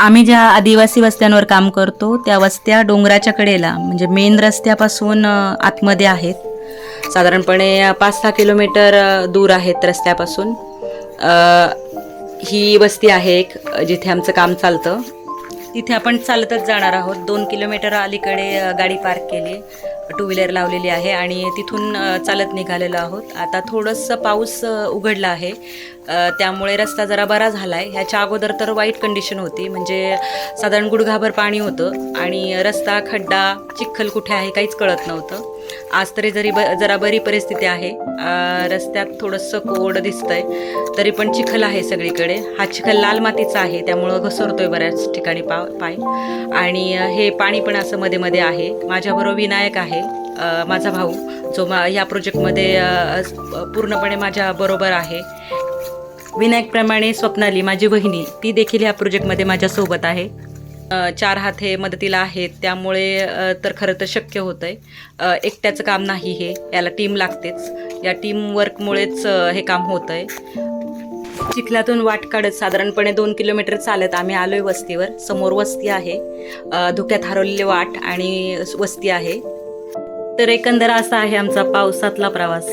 आम्ही ज्या आदिवासी वस्त्यांवर काम करतो त्या वस्त्या डोंगराच्या कडेला म्हणजे मेन रस्त्यापासून आतमध्ये आहेत. साधारणपणे 5-6 किलोमीटर दूर आहेत रस्त्यापासून. ही वस्ती आहे एक जिथे आमचं काम चालतं. तिथे आपण चालतच जाणार आहोत. 2 किलोमीटर अलीकडे गाडी पार्क केली, टू व्हीलर लावलेली आहे आणि तिथून चालत निघालेलो आहोत. आता थोडंसं पाऊस उघडला आहे, त्यामुळे रस्ता जरा बरा झाला आहे. ह्याच्या अगोदर तर वाईट कंडिशन होती, म्हणजे साधारण गुडघाभर पाणी होतं आणि रस्ता, खड्डा, चिखल कुठे आहे काहीच कळत नव्हतं. आज तरी जरा बरी परिस्थिती आहे. रस्त्यात थोडंसं कोरड दिसतंय, तरी पण चिखल आहे सगळीकडे. हा चिखल लाल मातीचा आहे, त्यामुळं घसरतोय बऱ्याच ठिकाणी पाय. आणि हे पाणी पण असं मध्ये मध्ये आहे. माझ्याबरोबर विनायक आहे, माझा भाऊ, जो या प्रोजेक्टमध्ये पूर्णपणे माझ्या बरोबर आहे. विनायकप्रमाणे स्वप्नाली माझी वहिनी, ती देखील या प्रोजेक्टमध्ये माझ्यासोबत आहे. 4 हात हे मदतीला आहेत, त्यामुळे तर खरं तर शक्य होतं आहे. एकट्याचं काम नाही हे, याला टीम लागतेच. या टीमवर्कमुळेच हे काम होतं आहे. चिखलातून वाट काढत साधारणपणे 2 किलोमीटर चालत आम्ही आलोय वस्तीवर. समोर वस्ती आहे, धुक्यात हरवलेली वाट आणि वस्ती आहे. तर एकंदर असा आहे आमचा पावसातला प्रवास.